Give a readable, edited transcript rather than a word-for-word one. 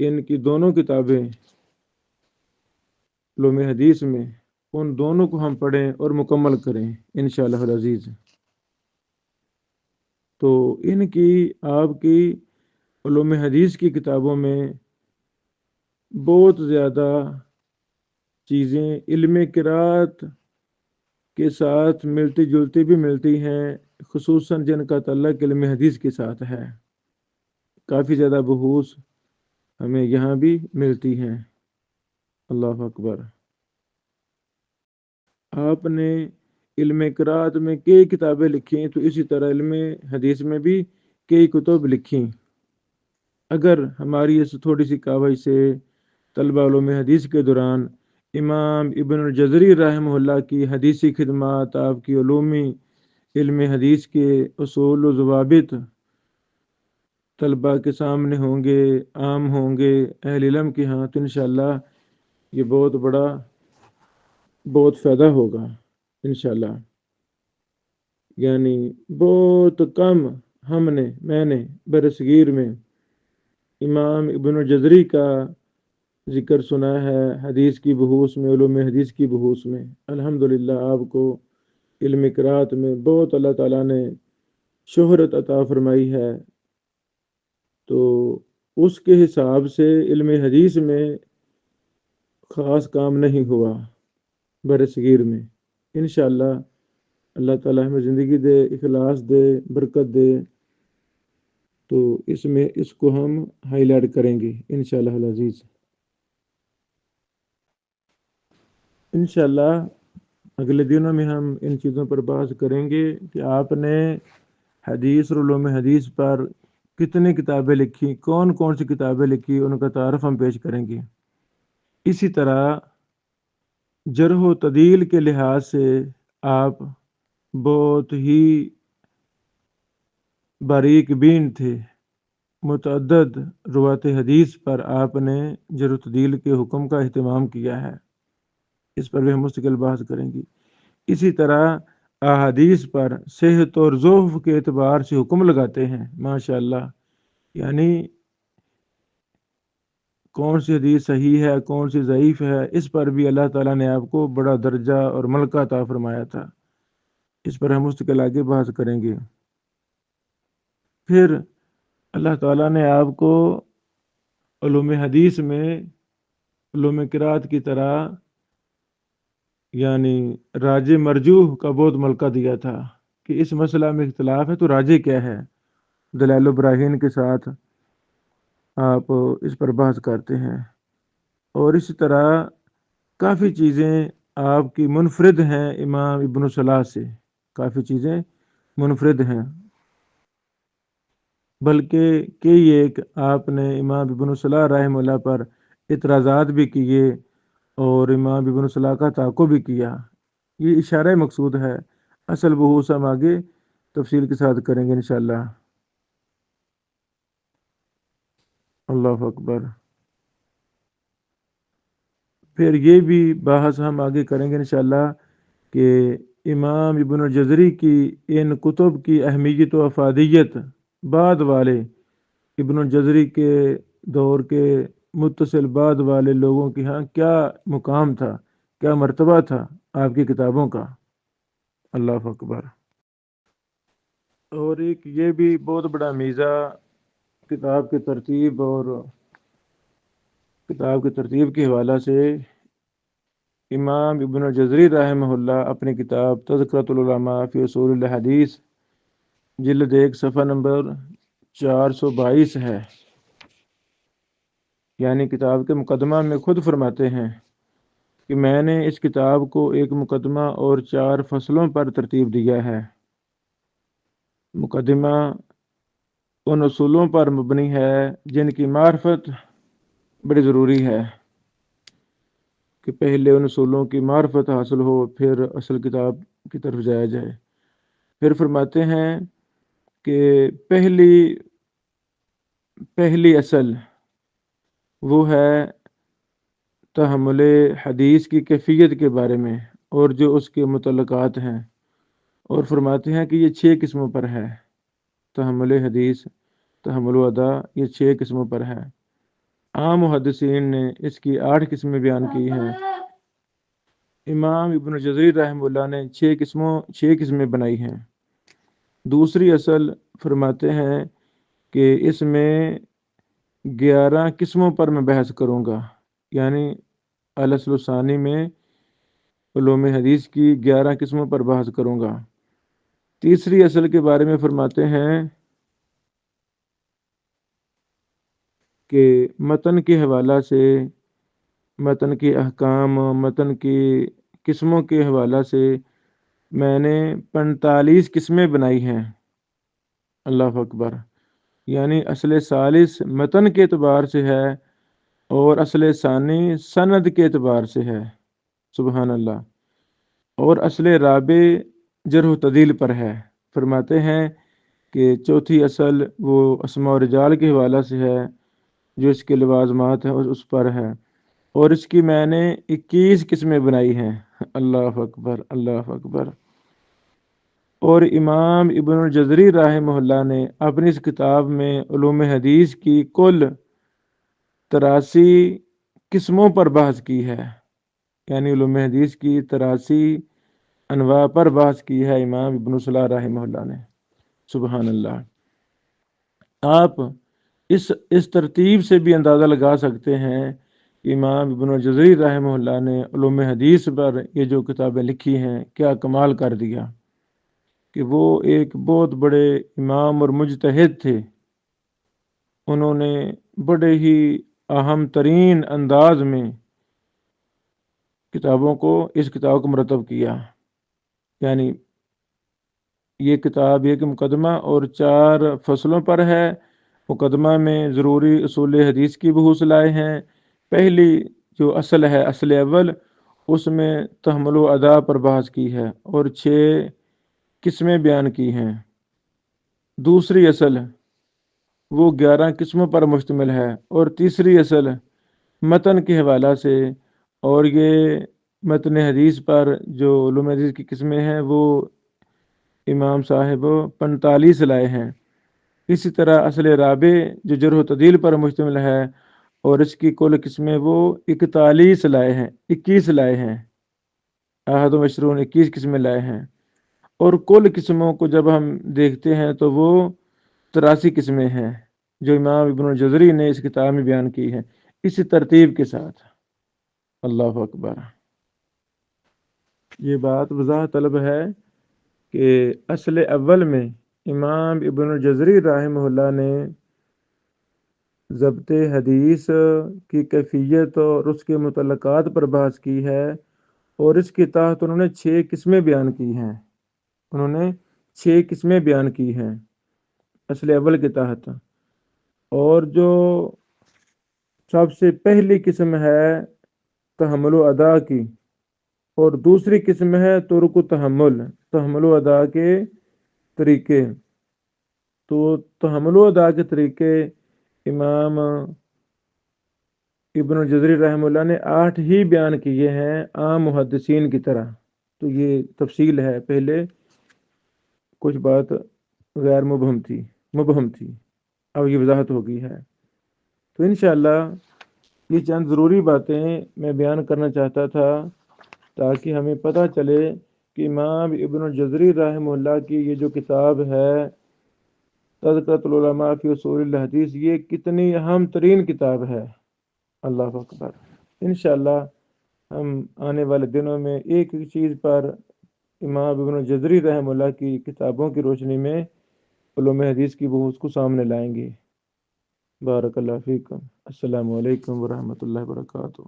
ان کی دونوں کتابیں علوم حدیث میں، ان دونوں کو ہم پڑھیں اور مکمل کریں انشاءاللہ العزیز۔ تو ان کی آپ کی علوم حدیث کی کتابوں میں بہت زیادہ چیزیں علم قرات کے ساتھ ملتی جلتی بھی ملتی ہیں، خصوصاً جن کا تعلق علم حدیث کے ساتھ ہے۔ کافی زیادہ بحوث ہمیں یہاں بھی ملتی ہیں۔ اللہ اکبر۔ آپ نے علم قرات میں کئی کتابیں لکھی، تو اسی طرح علم حدیث میں بھی کئی کتب لکھی۔ اگر ہماری اس تھوڑی سی کاوش سے طلبہ علوم حدیث کے دوران امام ابن الجزری رحمہ اللہ کی حدیثی خدمات، آپ کی علومی علم حدیث کے اصول و ضوابط طلبہ کے سامنے ہوں گے، عام ہوں گے اہل علم کے ہاں، تو انشاءاللہ یہ بہت فائدہ ہوگا انشاءاللہ۔ یعنی بہت کم میں نے برصغیر میں امام ابن الجزری کا ذکر سنا ہے حدیث کی بحوث میں، علوم حدیث کی بحوث میں۔ الحمدللہ آپ کو علم قرات میں بہت اللہ تعالیٰ نے شہرت عطا فرمائی ہے، تو اس کے حساب سے علم حدیث میں خاص کام نہیں ہوا برصغیر میں۔ انشاءاللہ اللہ تعالیٰ ہمیں زندگی دے، اخلاص دے، برکت دے، تو اس کو ہم ہائی لائٹ کریں گے انشاءاللہ العزیز۔ انشاءاللہ اگلے دنوں میں ہم ان چیزوں پر بات کریں گے کہ آپ نے حدیث اور علوم حدیث پر کتنی کتابیں لکھی، کون کون سی کتابیں لکھی، ان کا تعارف ہم پیش کریں گے۔ اسی طرح جرح و تعدیل کے لحاظ سے آپ بہت ہی باریک بین تھے۔ متعدد روایت حدیث پر آپ نے جرح و تعدیل کے حکم کا اہتمام کیا ہے، اس پر بھی ہم مستقل بحث کریں گے۔ اسی طرح احادیث پر صحت اور ضعف کے اعتبار سے حکم لگاتے ہیں ماشاءاللہ، یعنی کون سی حدیث صحیح ہے، کون سی ضعیف ہے، اس پر بھی اللہ تعالیٰ نے آپ کو بڑا درجہ اور ملکہ عطا فرمایا تھا، اس پر ہم مستقل آگے بحث کریں گے۔ پھر اللہ تعالیٰ نے آپ کو علوم حدیث میں علوم قرات کی طرح یعنی راج مرجوح کا بہت ملکہ دیا تھا کہ اس مسئلہ میں اختلاف ہے تو راجے کیا ہے، دلائل و براہین کے ساتھ آپ اس پر بحث کرتے ہیں۔ اور اسی طرح کافی چیزیں آپ کی منفرد ہیں امام ابن صلاح سے، کافی چیزیں منفرد ہیں، بلکہ کئی ایک آپ نے امام ابن صلاح رحمہ اللہ پر اعتراضات بھی کیے اور امام ابن صلاح کا تعاقب بھی کیا۔ یہ اشارہ مقصود ہے، اصل بحوث ہم آگے تفصیل کے ساتھ کریں گے انشاءاللہ۔ اللہ اکبر۔ پھر یہ بھی بحث ہم آگے کریں گے انشاءاللہ کہ امام ابن الجزری کی ان کتب کی اہمیت و افادیت بعد والے ابن الجزری کے دور کے متصل بعد والے لوگوں کے ہاں کیا مقام تھا، کیا مرتبہ تھا آپ کی کتابوں کا۔ اللہ اکبر۔ اور ایک یہ بھی بہت بڑا میزہ کتاب کی ترتیب کے حوالہ سے، امام ابن الجزری رحمہ اللہ اپنی کتاب تذکرۃ العلماء فی اصول الحدیث جلد 1 صفحہ نمبر 422 ہے، یعنی کتاب کے مقدمہ میں خود فرماتے ہیں کہ میں نے اس کتاب کو ایک مقدمہ اور 4 فصلوں پر ترتیب دیا ہے۔ مقدمہ ان اصولوں پر مبنی ہے جن کی معرفت بڑی ضروری ہے، کہ پہلے ان اصولوں کی معرفت حاصل ہو، پھر اصل کتاب کی طرف جایا جائے۔ پھر فرماتے ہیں کہ پہلی اصل وہ ہے تحمل حدیث کی کیفیت کے بارے میں اور جو اس کے متعلقات ہیں، اور فرماتے ہیں کہ یہ 6 قسموں پر ہے۔ تحمل حدیث، تحمل ادا، یہ 6 قسموں پر ہے۔ عام محدثین نے اس کی 8 قسمیں بیان کی ہیں۔ امام ابن جزری رحمہ اللہ نے 6 قسمیں بنائی ہیں۔ دوسری اصل فرماتے ہیں کہ اس میں 11 قسموں پر میں بحث کروں گا، یعنی الاصل الثانی میں علوم حدیث کی 11 قسموں پر بحث کروں گا۔ تیسری اصل کے بارے میں فرماتے ہیں کہ متن کے حوالہ سے، متن کے احکام، متن کی قسموں کے حوالہ سے میں نے 45 قسمیں بنائی ہیں۔ اللہ اکبر! یعنی اصل ثالث متن کے اعتبار سے ہے اور اصل ثانی سند کے اعتبار سے ہے، سبحان اللہ، اور اصل رابع جرح و تعدیل پر ہے۔ فرماتے ہیں کہ چوتھی اصل وہ اسماء و رجال کے حوالہ سے ہے، جو اس کے لوازمات ہیں اس پر ہے، اور اس کی میں نے 21 قسمیں بنائی ہیں۔ اللہ اکبر! اللہ اکبر! اور امام ابن الجزری رحمہ اللہ نے اپنی اس کتاب میں علوم حدیث کی کل 83 قسموں پر بحث کی ہے، یعنی علوم حدیث کی 83 انواع پر بحث کی ہے امام ابن صلاح رحمہ اللہ نے، سبحان اللہ۔ آپ اس ترتیب سے بھی اندازہ لگا سکتے ہیں کہ امام ابن الجزری رحمہ اللہ نے علوم حدیث پر یہ جو کتابیں لکھی ہیں کیا کمال کر دیا، کہ وہ ایک بہت بڑے امام اور مجتہد تھے۔ انہوں نے بڑے ہی اہم ترین انداز میں اس کتاب کو مرتب کیا، یعنی یہ کتاب ایک مقدمہ اور 4 فصلوں پر ہے۔ مقدمہ میں ضروری اصول حدیث کی بحوث لائے ہیں۔ پہلی جو اصل ہے، اصل اول، اس میں تحمل و ادا پر بحث کی ہے اور 6 قسمیں بیان کی ہیں۔ دوسری اصل وہ 11 قسموں پر مشتمل ہے، اور تیسری اصل متن کے حوالہ سے، اور یہ متن حدیث پر جو علوم حدیث کی قسمیں ہیں وہ امام صاحب 45 لائے ہیں۔ اسی طرح اصل رابع جو جرح و تعدیل پر مشتمل ہے، اور اس کی کل قسمیں وہ 21 لائے ہیں۔ احد و مشرون 21 قسمیں لائے ہیں، اور کل قسموں کو جب ہم دیکھتے ہیں تو وہ 83 قسمیں ہیں جو امام ابن الجزری نے اس کتاب میں بیان کی ہیں، اسی ترتیب کے ساتھ۔ اللہ اکبر! یہ بات وضاحت طلب ہے کہ اصل اول میں امام ابن الجزری رحمہ اللہ نے ضبط حدیث کی کیفیت اور اس کے متعلقات پر بحث کی ہے، اور اس کے تحت انہوں نے 6 قسمیں بیان کی ہیں۔ اصل اول کے تحت، اور جو سب سے پہلی قسم ہے تحمل و ادا کی، اور دوسری قسم ہے ترک و تحمل و ادا کے طریقے۔ تو تحمل و ادا کے طریقے امام ابن الجزری رحمہ اللہ نے 8 ہی بیان کیے ہیں عام محدثین کی طرح۔ تو یہ تفصیل ہے، پہلے کچھ بات غیر مبہم تھی، اب یہ وضاحت ہو گئی ہے۔ تو انشاءاللہ یہ چند ضروری باتیں میں بیان کرنا چاہتا تھا تاکہ ہمیں پتہ چلے کہ امام ابن الجزری رحمہ اللہ کی یہ جو کتاب ہے تذکرۃ العلماء فی اصول الحدیث، یہ کتنی اہم ترین کتاب ہے۔ اللہ اکبر! انشاءاللہ ہم آنے والے دنوں میں ایک چیز پر امام ابن الجزری رحمہ اللہ کی کتابوں کی روشنی میں علوم حدیث کی بحوث کو سامنے لائیں گے۔ بارک اللہ فیکم۔ السلام علیکم ورحمۃ اللہ وبرکاتہ۔